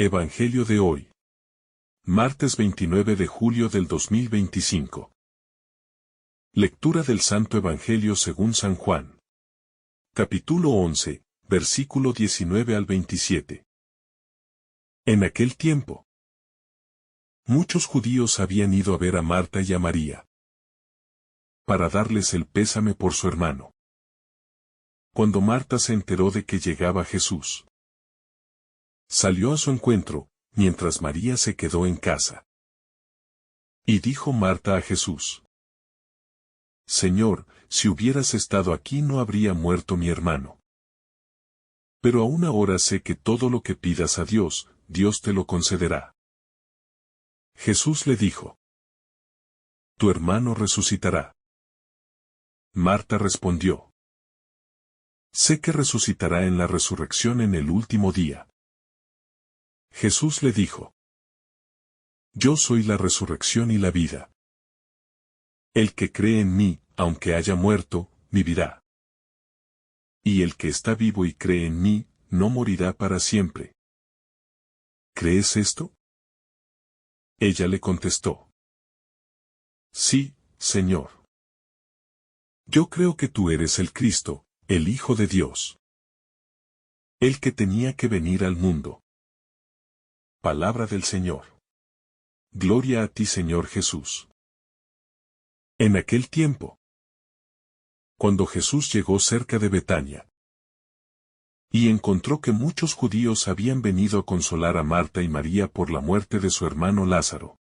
Evangelio de hoy. Martes 29 de julio del 2025. Lectura del Santo Evangelio según San Juan. Capítulo 11, versículo 19 al 27. En aquel tiempo, muchos judíos habían ido a ver a Marta y a María, para darles el pésame por su hermano. Cuando Marta se enteró de que llegaba Jesús, salió a su encuentro, mientras María se quedó en casa. Y dijo Marta a Jesús: Señor, si hubieras estado aquí no habría muerto mi hermano. Pero aún ahora sé que todo lo que pidas a Dios, Dios te lo concederá. Jesús le dijo: Tu hermano resucitará. Marta respondió: Sé que resucitará en la resurrección en el último día. Jesús le dijo: Yo soy la resurrección y la vida. El que cree en mí, aunque haya muerto, vivirá. Y el que está vivo y cree en mí, no morirá para siempre. ¿Crees esto? Ella le contestó: Sí, Señor. Yo creo que tú eres el Cristo, el Hijo de Dios, el que tenía que venir al mundo. Palabra del Señor. Gloria a ti, Señor Jesús. En aquel tiempo, cuando Jesús llegó cerca de Betania, y encontró que muchos judíos habían venido a consolar a Marta y María por la muerte de su hermano Lázaro,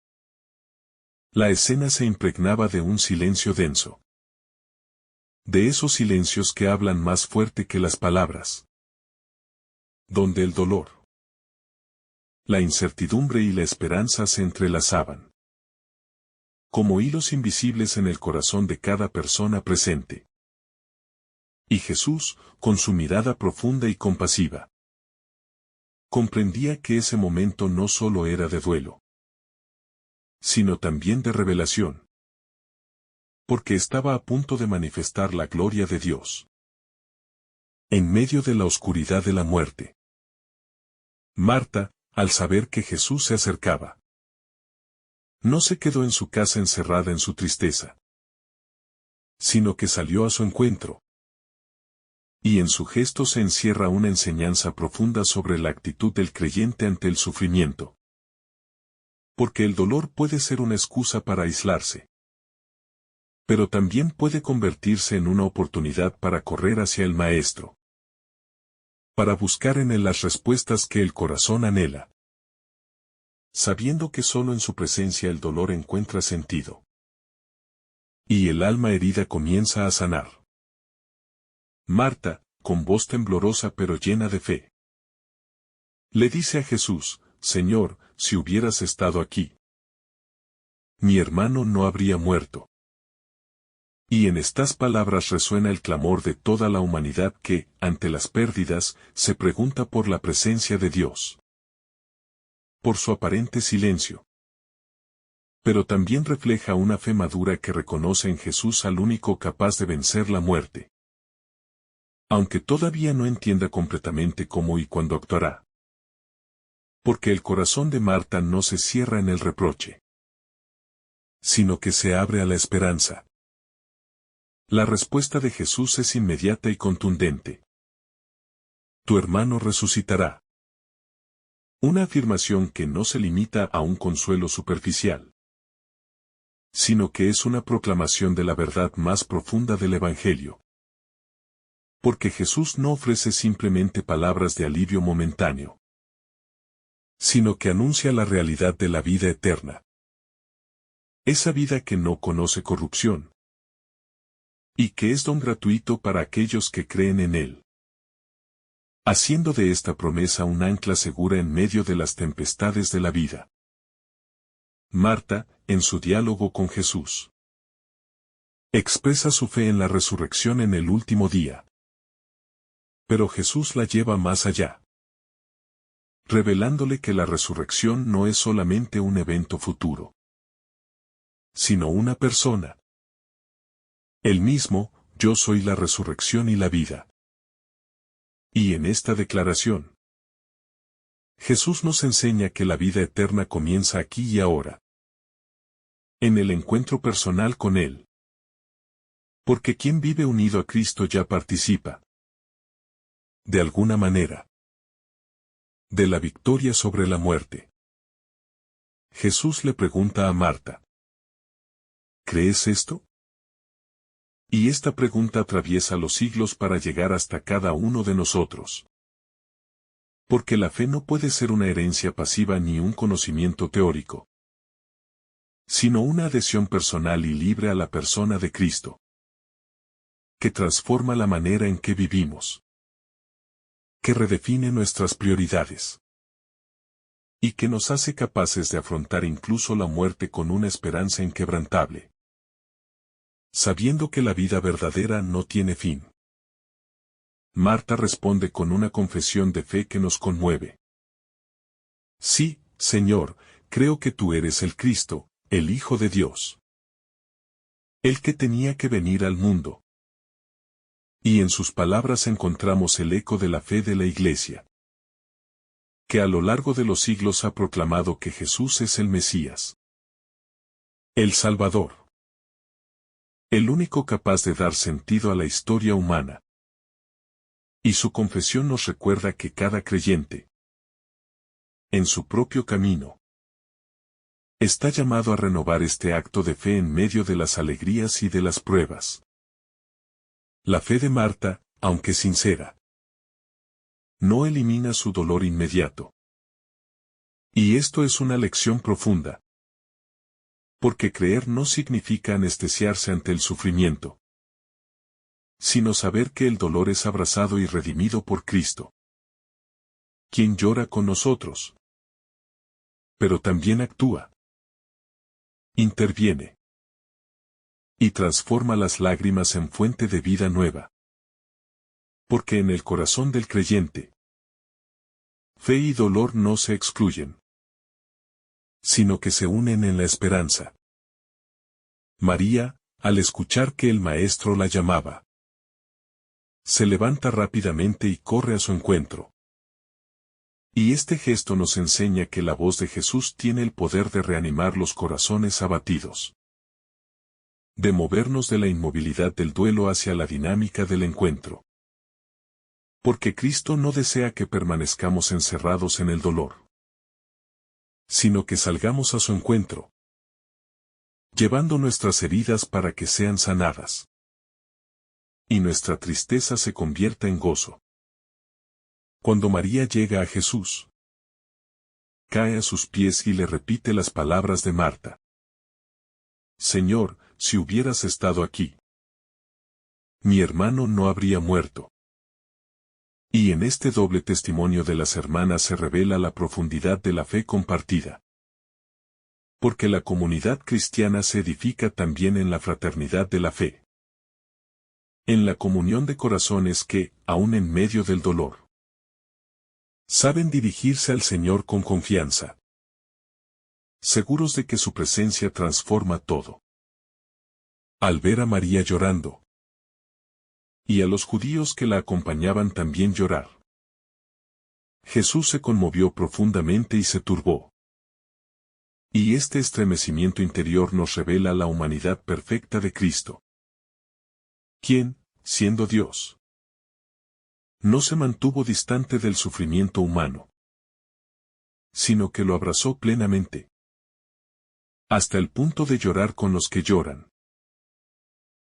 la escena se impregnaba de un silencio denso. De esos silencios que hablan más fuerte que las palabras. Donde el dolor, la incertidumbre y la esperanza se entrelazaban, como hilos invisibles en el corazón de cada persona presente. Y Jesús, con su mirada profunda y compasiva, comprendía que ese momento no solo era de duelo, sino también de revelación, porque estaba a punto de manifestar la gloria de Dios en medio de la oscuridad de la muerte. Marta, al saber que Jesús se acercaba, no se quedó en su casa encerrada en su tristeza, sino que salió a su encuentro. Y en su gesto se encierra una enseñanza profunda sobre la actitud del creyente ante el sufrimiento. Porque el dolor puede ser una excusa para aislarse, pero también puede convertirse en una oportunidad para correr hacia el Maestro, para buscar en él las respuestas que el corazón anhela, sabiendo que solo en su presencia el dolor encuentra sentido, y el alma herida comienza a sanar. Marta, con voz temblorosa pero llena de fe, le dice a Jesús: Señor, si hubieras estado aquí, mi hermano no habría muerto. Y en estas palabras resuena el clamor de toda la humanidad que, ante las pérdidas, se pregunta por la presencia de Dios, por su aparente silencio. Pero también refleja una fe madura que reconoce en Jesús al único capaz de vencer la muerte, aunque todavía no entienda completamente cómo y cuándo actuará. Porque el corazón de Marta no se cierra en el reproche, sino que se abre a la esperanza. La respuesta de Jesús es inmediata y contundente: Tu hermano resucitará. Una afirmación que no se limita a un consuelo superficial, sino que es una proclamación de la verdad más profunda del Evangelio. Porque Jesús no ofrece simplemente palabras de alivio momentáneo, sino que anuncia la realidad de la vida eterna. Esa vida que no conoce corrupción, y que es don gratuito para aquellos que creen en él, haciendo de esta promesa un ancla segura en medio de las tempestades de la vida. Marta, en su diálogo con Jesús, expresa su fe en la resurrección en el último día. Pero Jesús la lleva más allá, revelándole que la resurrección no es solamente un evento futuro, sino una persona. Él mismo: Yo soy la resurrección y la vida. Y en esta declaración, Jesús nos enseña que la vida eterna comienza aquí y ahora, en el encuentro personal con Él. Porque quien vive unido a Cristo ya participa, de alguna manera, de la victoria sobre la muerte. Jesús le pregunta a Marta: ¿crees esto? Y esta pregunta atraviesa los siglos para llegar hasta cada uno de nosotros. Porque la fe no puede ser una herencia pasiva ni un conocimiento teórico, sino una adhesión personal y libre a la persona de Cristo, que transforma la manera en que vivimos, que redefine nuestras prioridades, y que nos hace capaces de afrontar incluso la muerte con una esperanza inquebrantable, sabiendo que la vida verdadera no tiene fin. Marta responde con una confesión de fe que nos conmueve. Sí, Señor, creo que tú eres el Cristo, el Hijo de Dios, el que tenía que venir al mundo. Y en sus palabras encontramos el eco de la fe de la Iglesia, que a lo largo de los siglos ha proclamado que Jesús es el Mesías, el Salvador, el único capaz de dar sentido a la historia humana. Y su confesión nos recuerda que cada creyente, en su propio camino, está llamado a renovar este acto de fe en medio de las alegrías y de las pruebas. La fe de Marta, aunque sincera, no elimina su dolor inmediato. Y esto es una lección profunda. Porque creer no significa anestesiarse ante el sufrimiento, sino saber que el dolor es abrazado y redimido por Cristo, quien llora con nosotros, pero también actúa, interviene y transforma las lágrimas en fuente de vida nueva. Porque en el corazón del creyente, fe y dolor no se excluyen, sino que se unen en la esperanza. María, al escuchar que el Maestro la llamaba, se levanta rápidamente y corre a su encuentro. Y este gesto nos enseña que la voz de Jesús tiene el poder de reanimar los corazones abatidos, de movernos de la inmovilidad del duelo hacia la dinámica del encuentro. Porque Cristo no desea que permanezcamos encerrados en el dolor, sino que salgamos a su encuentro, llevando nuestras heridas para que sean sanadas, y nuestra tristeza se convierta en gozo. Cuando María llega a Jesús, cae a sus pies y le repite las palabras de Marta: Señor, si hubieras estado aquí, mi hermano no habría muerto. Y en este doble testimonio de las hermanas se revela la profundidad de la fe compartida. Porque la comunidad cristiana se edifica también en la fraternidad de la fe, en la comunión de corazones que, aun en medio del dolor, saben dirigirse al Señor con confianza, seguros de que su presencia transforma todo. Al ver a María llorando, y a los judíos que la acompañaban también llorar, Jesús se conmovió profundamente y se turbó. Y este estremecimiento interior nos revela la humanidad perfecta de Cristo, quien, siendo Dios, no se mantuvo distante del sufrimiento humano, sino que lo abrazó plenamente, hasta el punto de llorar con los que lloran,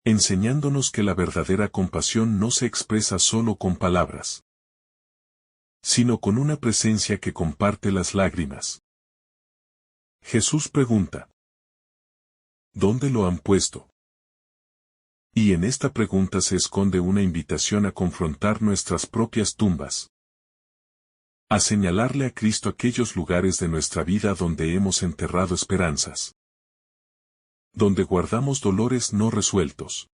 enseñándonos que la verdadera compasión no se expresa solo con palabras, sino con una presencia que comparte las lágrimas. Jesús pregunta: ¿dónde lo han puesto? Y en esta pregunta se esconde una invitación a confrontar nuestras propias tumbas, a señalarle a Cristo aquellos lugares de nuestra vida donde hemos enterrado esperanzas, donde guardamos dolores no resueltos.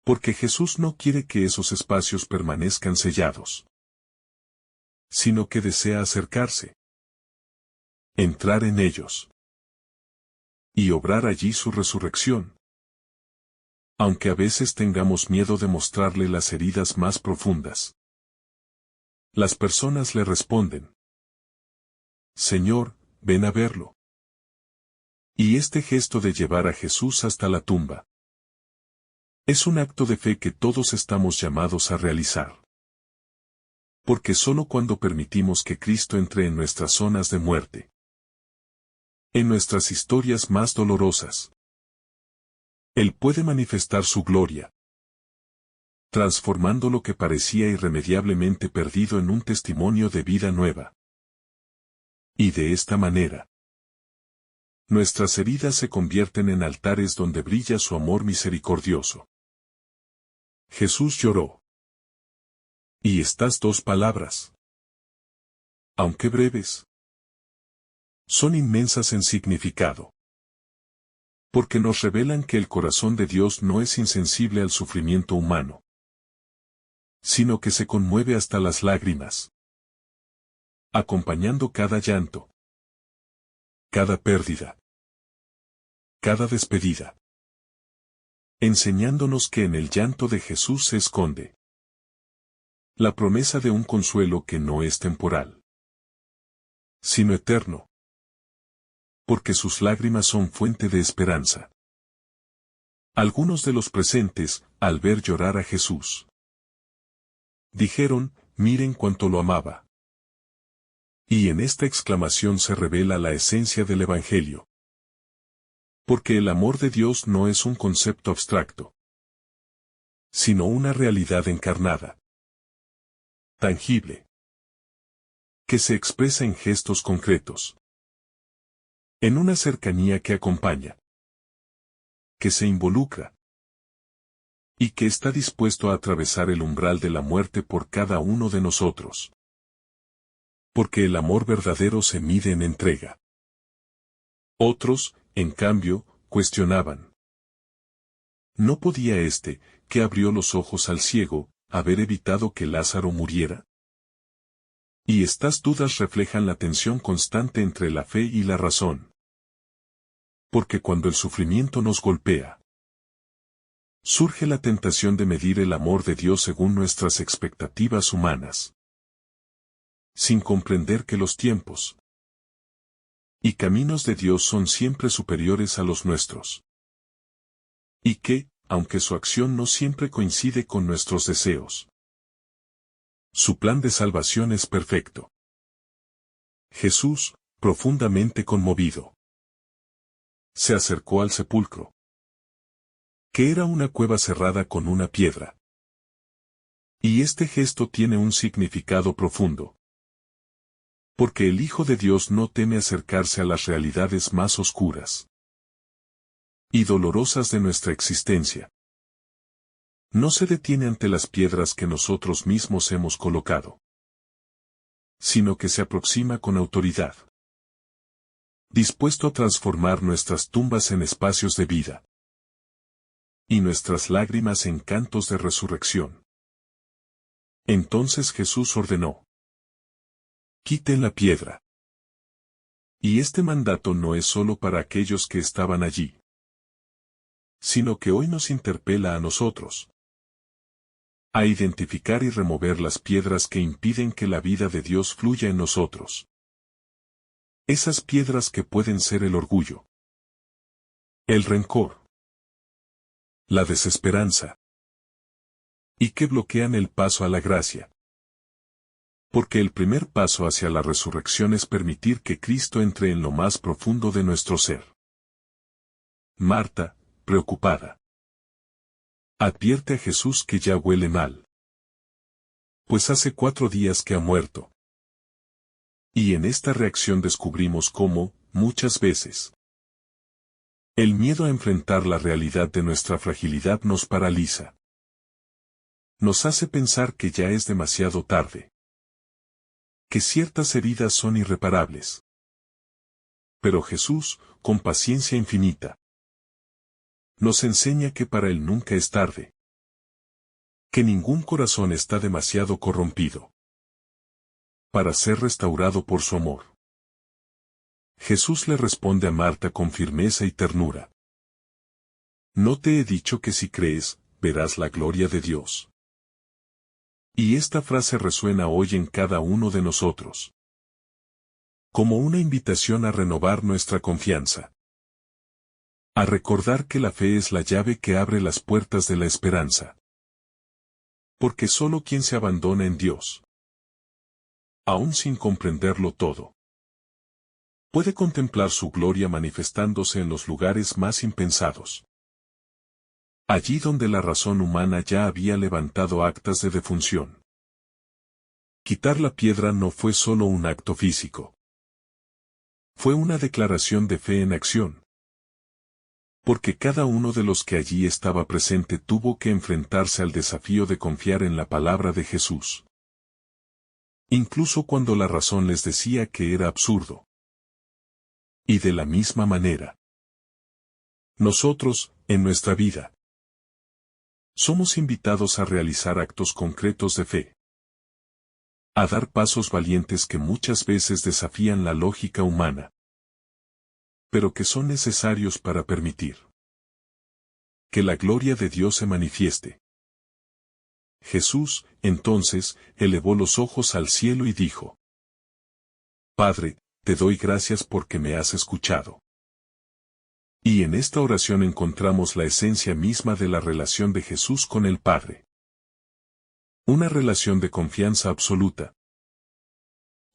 Porque Jesús no quiere que esos espacios permanezcan sellados, sino que desea acercarse, entrar en ellos, y obrar allí su resurrección. Aunque a veces tengamos miedo de mostrarle las heridas más profundas. Las personas le responden: Señor, ven a verlo. Y este gesto de llevar a Jesús hasta la tumba es un acto de fe que todos estamos llamados a realizar. Porque solo cuando permitimos que Cristo entre en nuestras zonas de muerte, en nuestras historias más dolorosas, Él puede manifestar su gloria, transformando lo que parecía irremediablemente perdido en un testimonio de vida nueva. Y de esta manera, nuestras heridas se convierten en altares donde brilla su amor misericordioso. Jesús lloró. Y estas dos palabras, aunque breves, son inmensas en significado. Porque nos revelan que el corazón de Dios no es insensible al sufrimiento humano, sino que se conmueve hasta las lágrimas, acompañando cada llanto, cada pérdida, cada despedida, enseñándonos que en el llanto de Jesús se esconde la promesa de un consuelo que no es temporal, sino eterno, porque sus lágrimas son fuente de esperanza. Algunos de los presentes, al ver llorar a Jesús, dijeron, miren cuánto lo amaba. Y en esta exclamación se revela la esencia del Evangelio. Porque el amor de Dios no es un concepto abstracto, sino una realidad encarnada, tangible, que se expresa en gestos concretos, en una cercanía que acompaña, que se involucra, y que está dispuesto a atravesar el umbral de la muerte por cada uno de nosotros. Porque el amor verdadero se mide en entrega. Otros, en cambio, cuestionaban. ¿No podía este, que abrió los ojos al ciego, haber evitado que Lázaro muriera? Y estas dudas reflejan la tensión constante entre la fe y la razón. Porque cuando el sufrimiento nos golpea, surge la tentación de medir el amor de Dios según nuestras expectativas humanas, sin comprender que los tiempos y caminos de Dios son siempre superiores a los nuestros. Y que, aunque su acción no siempre coincide con nuestros deseos, su plan de salvación es perfecto. Jesús, profundamente conmovido, se acercó al sepulcro, que era una cueva cerrada con una piedra. Y este gesto tiene un significado profundo. Porque el Hijo de Dios no teme acercarse a las realidades más oscuras y dolorosas de nuestra existencia. No se detiene ante las piedras que nosotros mismos hemos colocado, sino que se aproxima con autoridad, dispuesto a transformar nuestras tumbas en espacios de vida y nuestras lágrimas en cantos de resurrección. Entonces Jesús ordenó: quiten la piedra. Y este mandato no es solo para aquellos que estaban allí, sino que hoy nos interpela a nosotros, a identificar y remover las piedras que impiden que la vida de Dios fluya en nosotros. Esas piedras que pueden ser el orgullo, el rencor, la desesperanza, y que bloquean el paso a la gracia. Porque el primer paso hacia la resurrección es permitir que Cristo entre en lo más profundo de nuestro ser. Marta, preocupada, advierte a Jesús que ya huele mal, pues hace 4 días que ha muerto. Y en esta reacción descubrimos cómo, muchas veces, el miedo a enfrentar la realidad de nuestra fragilidad nos paraliza. Nos hace pensar que ya es demasiado tarde, que ciertas heridas son irreparables. Pero Jesús, con paciencia infinita, nos enseña que para Él nunca es tarde, que ningún corazón está demasiado corrompido para ser restaurado por su amor. Jesús le responde a Marta con firmeza y ternura: ¿no te he dicho que si crees, verás la gloria de Dios? Y esta frase resuena hoy en cada uno de nosotros. como una invitación a renovar nuestra confianza. A recordar que la fe es la llave que abre las puertas de la esperanza. Porque solo quien se abandona en Dios, aún sin comprenderlo todo, puede contemplar su gloria manifestándose en los lugares más impensados. Allí donde la razón humana ya había levantado actas de defunción. Quitar la piedra no fue solo un acto físico. Fue una declaración de fe en acción. Porque cada uno de los que allí estaba presente tuvo que enfrentarse al desafío de confiar en la palabra de Jesús. Incluso cuando la razón les decía que era absurdo. Y de la misma manera, nosotros, en nuestra vida, somos invitados a realizar actos concretos de fe. A dar pasos valientes que muchas veces desafían la lógica humana, pero que son necesarios para permitir que la gloria de Dios se manifieste. Jesús, entonces, elevó los ojos al cielo y dijo: Padre, te doy gracias porque me has escuchado. Y en esta oración encontramos la esencia misma de la relación de Jesús con el Padre. Una relación de confianza absoluta.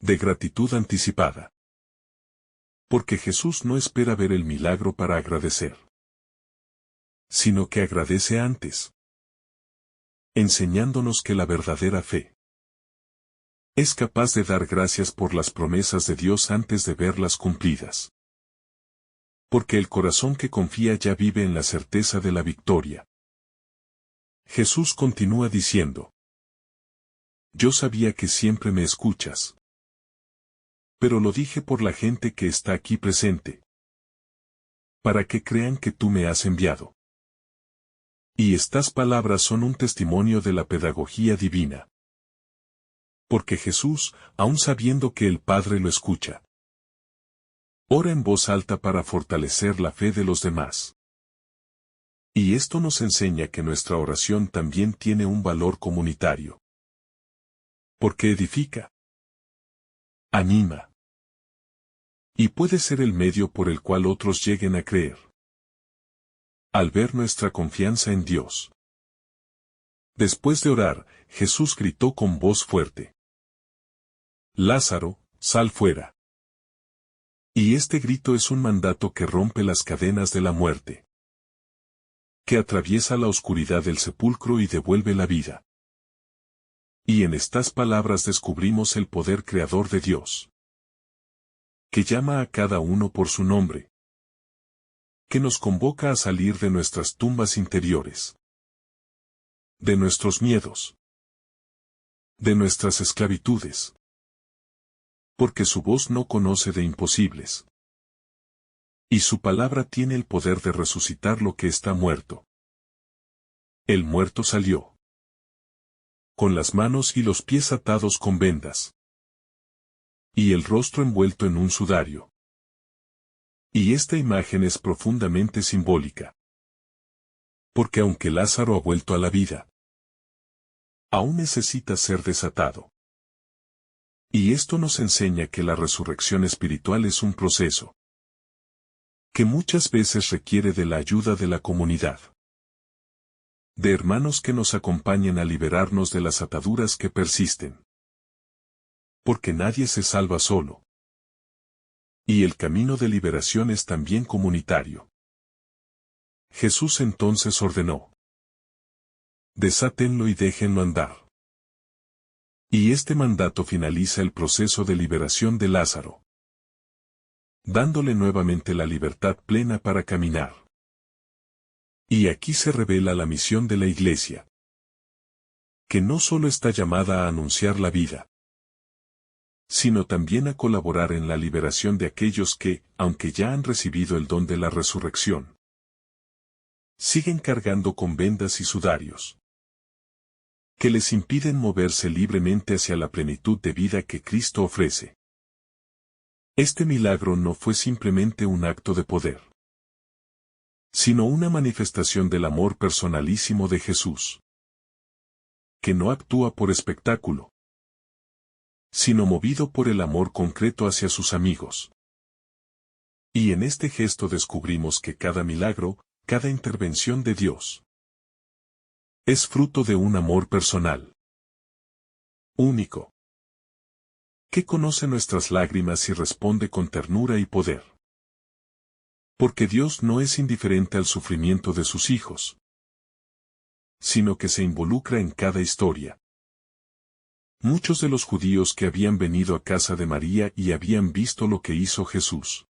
De gratitud anticipada. Porque Jesús no espera ver el milagro para agradecer, sino que agradece antes, enseñándonos que la verdadera fe es capaz de dar gracias por las promesas de Dios antes de verlas cumplidas. Porque el corazón que confía ya vive en la certeza de la victoria. Jesús continúa diciendo: Yo sabía que siempre me escuchas. Pero lo dije por la gente que está aquí presente, para que crean que tú me has enviado. Y estas palabras son un testimonio de la pedagogía divina. Porque Jesús, aun sabiendo que el Padre lo escucha, ora en voz alta para fortalecer la fe de los demás. Y esto nos enseña que nuestra oración también tiene un valor comunitario. Porque edifica, anima, y puede ser el medio por el cual otros lleguen a creer. Al ver nuestra confianza en Dios. Después de orar, Jesús gritó con voz fuerte: Lázaro, sal fuera. Y este grito es un mandato que rompe las cadenas de la muerte, que atraviesa la oscuridad del sepulcro y devuelve la vida. Y en estas palabras descubrimos el poder creador de Dios, que llama a cada uno por su nombre, que nos convoca a salir de nuestras tumbas interiores, de nuestros miedos, de nuestras esclavitudes, porque su voz no conoce de imposibles. Y su palabra tiene el poder de resucitar lo que está muerto. El muerto salió, con las manos y los pies atados con vendas, y el rostro envuelto en un sudario. Y esta imagen es profundamente simbólica. Porque aunque Lázaro ha vuelto a la vida, aún necesita ser desatado. Y esto nos enseña que la resurrección espiritual es un proceso que muchas veces requiere de la ayuda de la comunidad, de hermanos que nos acompañen a liberarnos de las ataduras que persisten. Porque nadie se salva solo. Y el camino de liberación es también comunitario. Jesús entonces ordenó: desátenlo y déjenlo andar. Y este mandato finaliza el proceso de liberación de Lázaro, dándole nuevamente la libertad plena para caminar. Y aquí se revela la misión de la Iglesia, que no solo está llamada a anunciar la vida, sino también a colaborar en la liberación de aquellos que, aunque ya han recibido el don de la resurrección, siguen cargando con vendas y sudarios, que les impiden moverse libremente hacia la plenitud de vida que Cristo ofrece. Este milagro no fue simplemente un acto de poder, sino una manifestación del amor personalísimo de Jesús, que no actúa por espectáculo, sino movido por el amor concreto hacia sus amigos. Y en este gesto descubrimos que cada milagro, cada intervención de Dios, es fruto de un amor personal, único, que conoce nuestras lágrimas y responde con ternura y poder. Porque Dios no es indiferente al sufrimiento de sus hijos, sino que se involucra en cada historia. Muchos de los judíos que habían venido a casa de María y habían visto lo que hizo Jesús,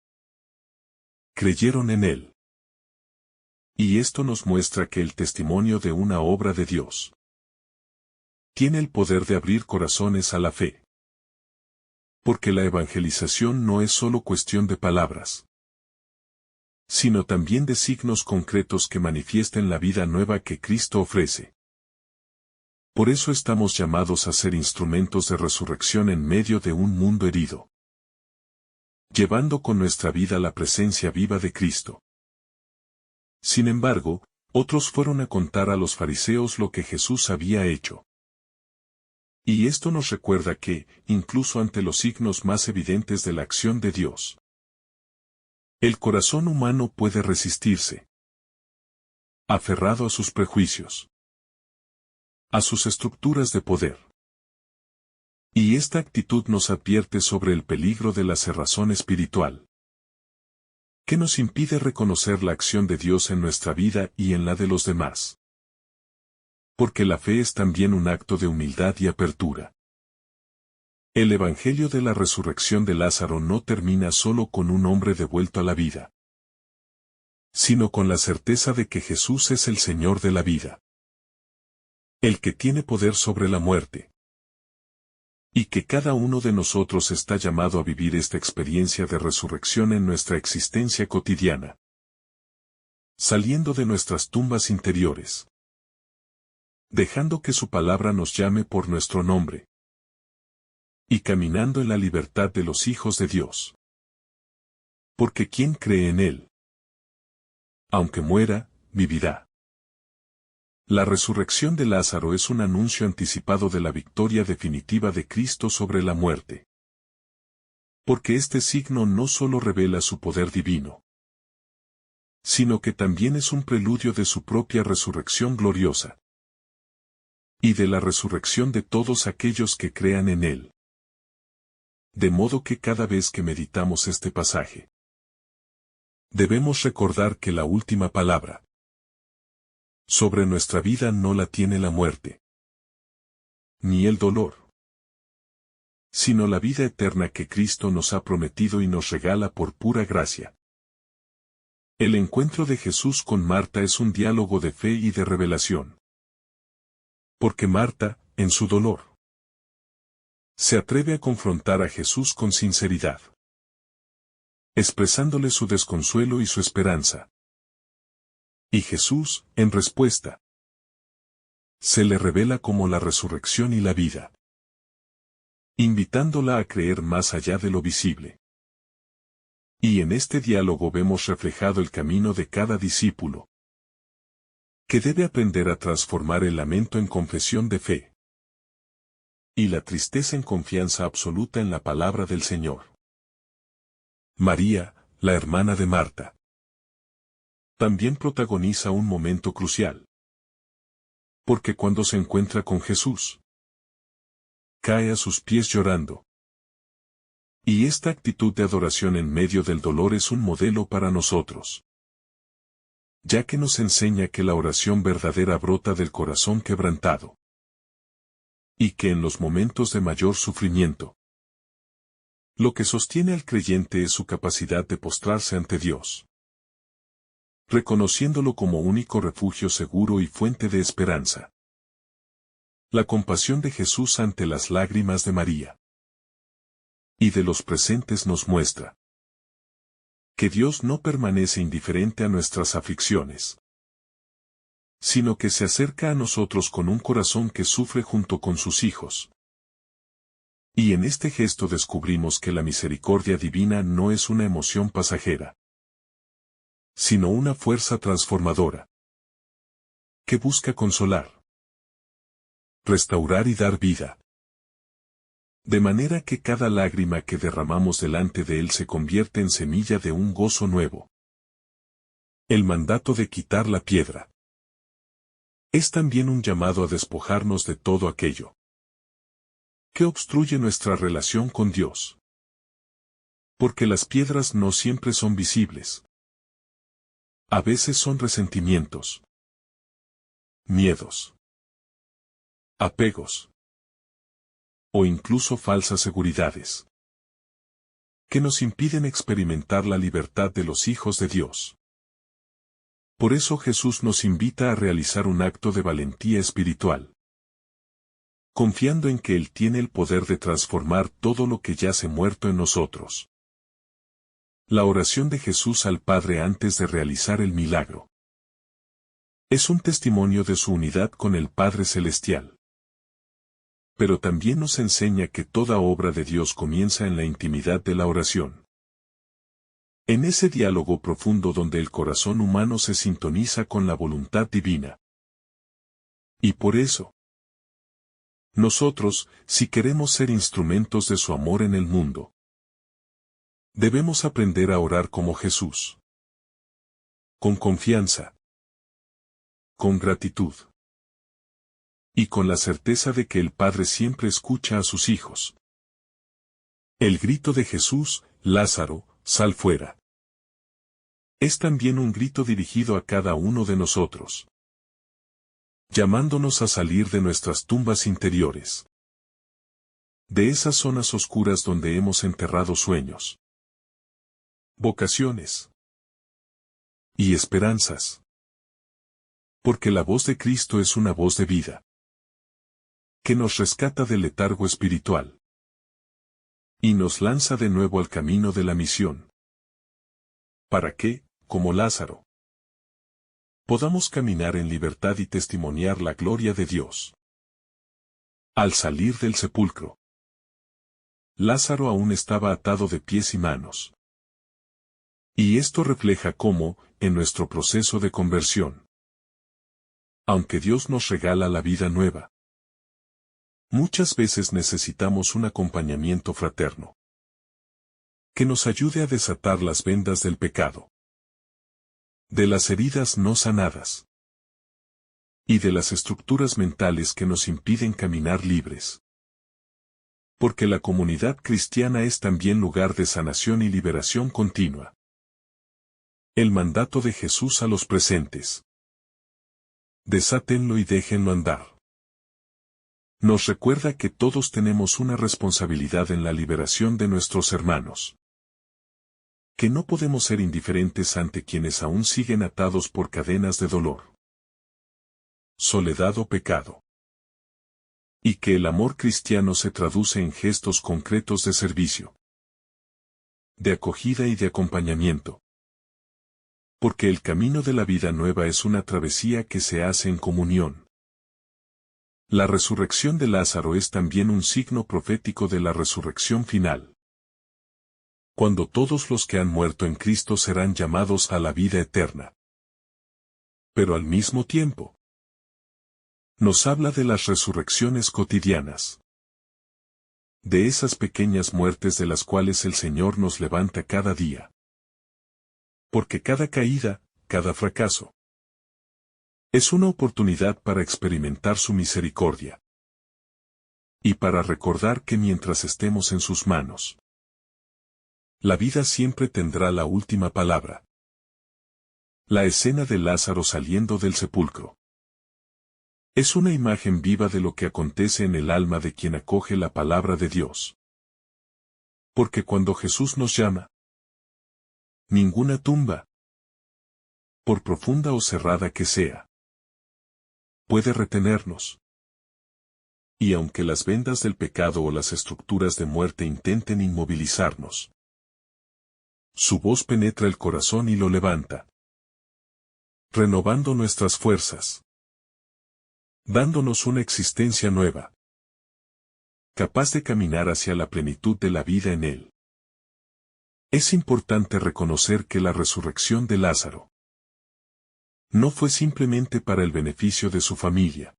creyeron en él. Y esto nos muestra que el testimonio de una obra de Dios tiene el poder de abrir corazones a la fe. Porque la evangelización no es solo cuestión de palabras, sino también de signos concretos que manifiesten la vida nueva que Cristo ofrece. Por eso estamos llamados a ser instrumentos de resurrección en medio de un mundo herido, llevando con nuestra vida la presencia viva de Cristo. Sin embargo, otros fueron a contar a los fariseos lo que Jesús había hecho. Y esto nos recuerda que, incluso ante los signos más evidentes de la acción de Dios, el corazón humano puede resistirse, aferrado a sus prejuicios, a sus estructuras de poder. Y esta actitud nos advierte sobre el peligro de la cerrazón espiritual, que nos impide reconocer la acción de Dios en nuestra vida y en la de los demás. Porque la fe es también un acto de humildad y apertura. El Evangelio de la resurrección de Lázaro no termina solo con un hombre devuelto a la vida, sino con la certeza de que Jesús es el Señor de la vida, el que tiene poder sobre la muerte, y que cada uno de nosotros está llamado a vivir esta experiencia de resurrección en nuestra existencia cotidiana, saliendo de nuestras tumbas interiores, dejando que su palabra nos llame por nuestro nombre, y caminando en la libertad de los hijos de Dios. Porque quien cree en Él, aunque muera, vivirá. La resurrección de Lázaro es un anuncio anticipado de la victoria definitiva de Cristo sobre la muerte. Porque este signo no solo revela su poder divino, sino que también es un preludio de su propia resurrección gloriosa, y de la resurrección de todos aquellos que crean en Él. De modo que cada vez que meditamos este pasaje, debemos recordar que la última palabra sobre nuestra vida no la tiene la muerte, ni el dolor, sino la vida eterna que Cristo nos ha prometido y nos regala por pura gracia. El encuentro de Jesús con Marta es un diálogo de fe y de revelación. Porque Marta, en su dolor, se atreve a confrontar a Jesús con sinceridad, expresándole su desconsuelo y su esperanza. Y Jesús, en respuesta, se le revela como la resurrección y la vida, invitándola a creer más allá de lo visible. Y en este diálogo vemos reflejado el camino de cada discípulo, que debe aprender a transformar el lamento en confesión de fe, y la tristeza en confianza absoluta en la palabra del Señor. María, la hermana de Marta, también protagoniza un momento crucial. Porque cuando se encuentra con Jesús, cae a sus pies llorando. Y esta actitud de adoración en medio del dolor es un modelo para nosotros, ya que nos enseña que la oración verdadera brota del corazón quebrantado, y que en los momentos de mayor sufrimiento, lo que sostiene al creyente es su capacidad de postrarse ante Dios, reconociéndolo como único refugio seguro y fuente de esperanza. La compasión de Jesús ante las lágrimas de María y de los presentes nos muestra que Dios no permanece indiferente a nuestras aflicciones, sino que se acerca a nosotros con un corazón que sufre junto con sus hijos. Y en este gesto descubrimos que la misericordia divina no es una emoción pasajera, sino una fuerza transformadora, que busca consolar, restaurar y dar vida. De manera que cada lágrima que derramamos delante de Él se convierte en semilla de un gozo nuevo. El mandato de quitar la piedra es también un llamado a despojarnos de todo aquello que obstruye nuestra relación con Dios. Porque las piedras no siempre son visibles. A veces son resentimientos, miedos, apegos, o incluso falsas seguridades, que nos impiden experimentar la libertad de los hijos de Dios. Por eso Jesús nos invita a realizar un acto de valentía espiritual, confiando en que Él tiene el poder de transformar todo lo que yace muerto en nosotros. La oración de Jesús al Padre antes de realizar el milagro es un testimonio de su unidad con el Padre Celestial. Pero también nos enseña que toda obra de Dios comienza en la intimidad de la oración. En ese diálogo profundo donde el corazón humano se sintoniza con la voluntad divina. Y por eso, nosotros, si queremos ser instrumentos de su amor en el mundo, debemos aprender a orar como Jesús. Con confianza. Con gratitud. Y con la certeza de que el Padre siempre escucha a sus hijos. El grito de Jesús, Lázaro, sal fuera. Es también un grito dirigido a cada uno de nosotros, llamándonos a salir de nuestras tumbas interiores. De esas zonas oscuras donde hemos enterrado sueños, vocaciones y esperanzas. Porque la voz de Cristo es una voz de vida, que nos rescata del letargo espiritual y nos lanza de nuevo al camino de la misión. Para que, como Lázaro, podamos caminar en libertad y testimoniar la gloria de Dios. Al salir del sepulcro, Lázaro aún estaba atado de pies y manos. Y esto refleja cómo, en nuestro proceso de conversión, aunque Dios nos regala la vida nueva, muchas veces necesitamos un acompañamiento fraterno que nos ayude a desatar las vendas del pecado, de las heridas no sanadas y de las estructuras mentales que nos impiden caminar libres. Porque la comunidad cristiana es también lugar de sanación y liberación continua. El mandato de Jesús a los presentes. Desátenlo y déjenlo andar. Nos recuerda que todos tenemos una responsabilidad en la liberación de nuestros hermanos. Que no podemos ser indiferentes ante quienes aún siguen atados por cadenas de dolor, soledad o pecado. Y que el amor cristiano se traduce en gestos concretos de servicio, de acogida y de acompañamiento. Porque el camino de la vida nueva es una travesía que se hace en comunión. La resurrección de Lázaro es también un signo profético de la resurrección final, cuando todos los que han muerto en Cristo serán llamados a la vida eterna. Pero al mismo tiempo, nos habla de las resurrecciones cotidianas, de esas pequeñas muertes de las cuales el Señor nos levanta cada día. Porque cada caída, cada fracaso, es una oportunidad para experimentar su misericordia. Y para recordar que mientras estemos en sus manos, la vida siempre tendrá la última palabra. La escena de Lázaro saliendo del sepulcro es una imagen viva de lo que acontece en el alma de quien acoge la palabra de Dios. Porque cuando Jesús nos llama, ninguna tumba, por profunda o cerrada que sea, puede retenernos. Y aunque las vendas del pecado o las estructuras de muerte intenten inmovilizarnos, su voz penetra el corazón y lo levanta, renovando nuestras fuerzas, dándonos una existencia nueva, capaz de caminar hacia la plenitud de la vida en Él. Es importante reconocer que la resurrección de Lázaro no fue simplemente para el beneficio de su familia,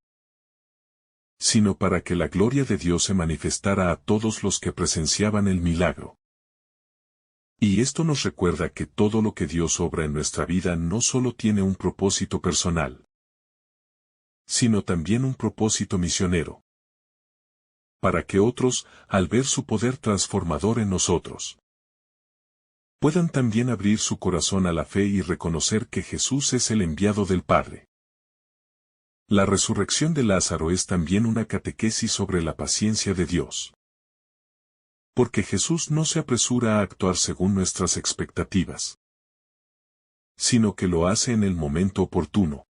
sino para que la gloria de Dios se manifestara a todos los que presenciaban el milagro. Y esto nos recuerda que todo lo que Dios obra en nuestra vida no solo tiene un propósito personal, sino también un propósito misionero. Para que otros, al ver su poder transformador en nosotros, puedan también abrir su corazón a la fe y reconocer que Jesús es el enviado del Padre. La resurrección de Lázaro es también una catequesis sobre la paciencia de Dios. Porque Jesús no se apresura a actuar según nuestras expectativas, sino que lo hace en el momento oportuno,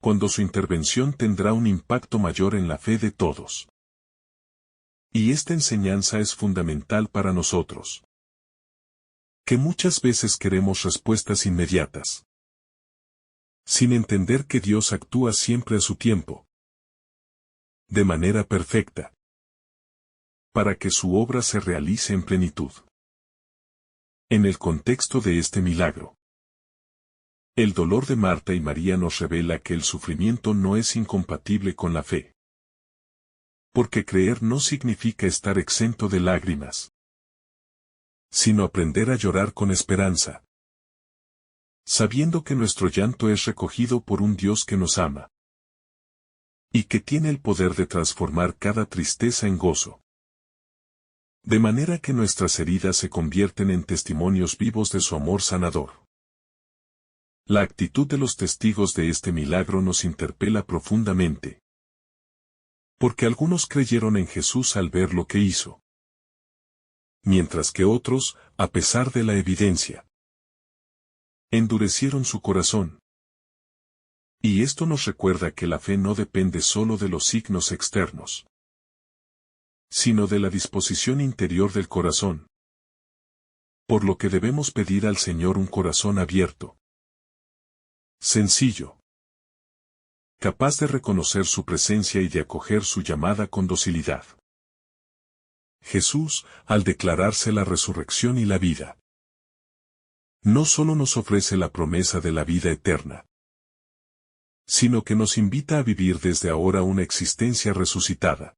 cuando su intervención tendrá un impacto mayor en la fe de todos. Y esta enseñanza es fundamental para nosotros, que muchas veces queremos respuestas inmediatas, sin entender que Dios actúa siempre a su tiempo, de manera perfecta, para que su obra se realice en plenitud. En el contexto de este milagro, el dolor de Marta y María nos revela que el sufrimiento no es incompatible con la fe. Porque creer no significa estar exento de lágrimas, sino aprender a llorar con esperanza, sabiendo que nuestro llanto es recogido por un Dios que nos ama, y que tiene el poder de transformar cada tristeza en gozo. De manera que nuestras heridas se convierten en testimonios vivos de su amor sanador. La actitud de los testigos de este milagro nos interpela profundamente. Porque algunos creyeron en Jesús al ver lo que hizo, mientras que otros, a pesar de la evidencia, endurecieron su corazón. Y esto nos recuerda que la fe no depende solo de los signos externos, sino de la disposición interior del corazón. Por lo que debemos pedir al Señor un corazón abierto, sencillo, capaz de reconocer su presencia y de acoger su llamada con docilidad. Jesús, al declararse la resurrección y la vida, no solo nos ofrece la promesa de la vida eterna, sino que nos invita a vivir desde ahora una existencia resucitada,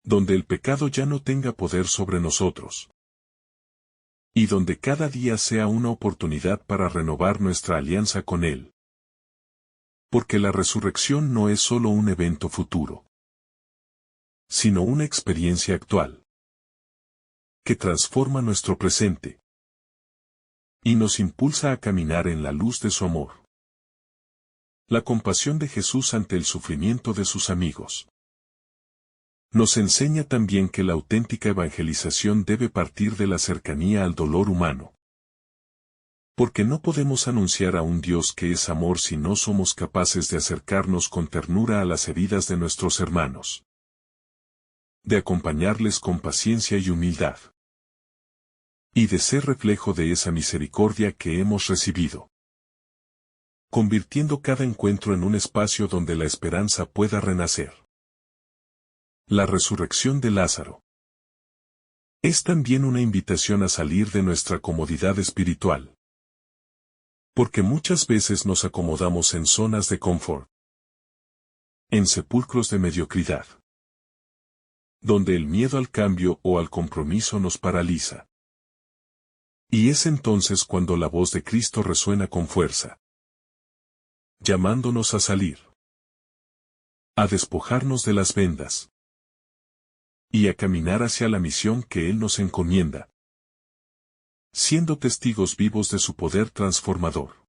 donde el pecado ya no tenga poder sobre nosotros, y donde cada día sea una oportunidad para renovar nuestra alianza con Él. Porque la resurrección no es solo un evento futuro, sino una experiencia actual, que transforma nuestro presente, y nos impulsa a caminar en la luz de su amor. La compasión de Jesús ante el sufrimiento de sus amigos nos enseña también que la auténtica evangelización debe partir de la cercanía al dolor humano. Porque no podemos anunciar a un Dios que es amor si no somos capaces de acercarnos con ternura a las heridas de nuestros hermanos, de acompañarles con paciencia y humildad, y de ser reflejo de esa misericordia que hemos recibido, convirtiendo cada encuentro en un espacio donde la esperanza pueda renacer. La resurrección de Lázaro es también una invitación a salir de nuestra comodidad espiritual. Porque muchas veces nos acomodamos en zonas de confort, en sepulcros de mediocridad, donde el miedo al cambio o al compromiso nos paraliza. Y es entonces cuando la voz de Cristo resuena con fuerza, llamándonos a salir, a despojarnos de las vendas, y a caminar hacia la misión que Él nos encomienda, siendo testigos vivos de su poder transformador.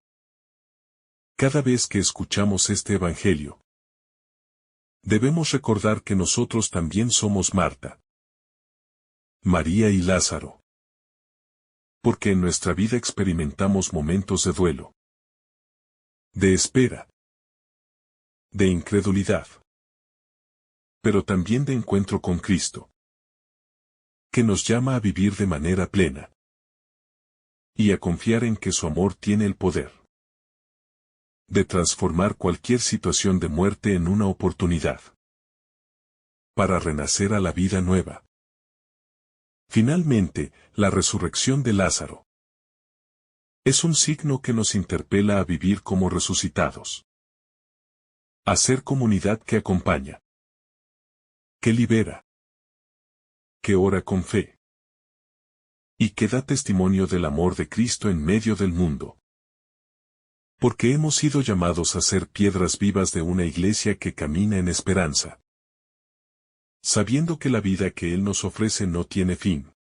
Cada vez que escuchamos este Evangelio, debemos recordar que nosotros también somos Marta, María y Lázaro. Porque en nuestra vida experimentamos momentos de duelo, de espera, de incredulidad, pero también de encuentro con Cristo, que nos llama a vivir de manera plena y a confiar en que su amor tiene el poder de transformar cualquier situación de muerte en una oportunidad para renacer a la vida nueva. Finalmente, la resurrección de Lázaro es un signo que nos interpela a vivir como resucitados, Hacer comunidad que acompaña, que libera, que ora con fe y que da testimonio del amor de Cristo en medio del mundo. Porque hemos sido llamados a ser piedras vivas de una iglesia que camina en esperanza, sabiendo que la vida que Él nos ofrece no tiene fin,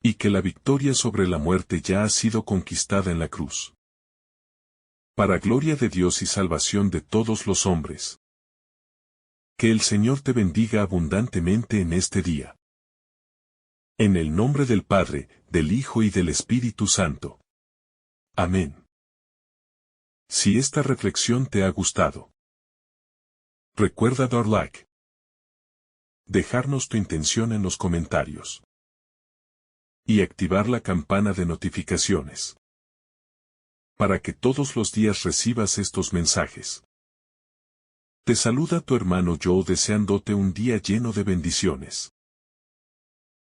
y que la victoria sobre la muerte ya ha sido conquistada en la cruz. Para gloria de Dios y salvación de todos los hombres. Que el Señor te bendiga abundantemente en este día. En el nombre del Padre, del Hijo y del Espíritu Santo. Amén. Si esta reflexión te ha gustado, recuerda dar like, dejarnos tu intención en los comentarios y activar la campana de notificaciones para que todos los días recibas estos mensajes. Te saluda tu hermano Joe deseándote un día lleno de bendiciones.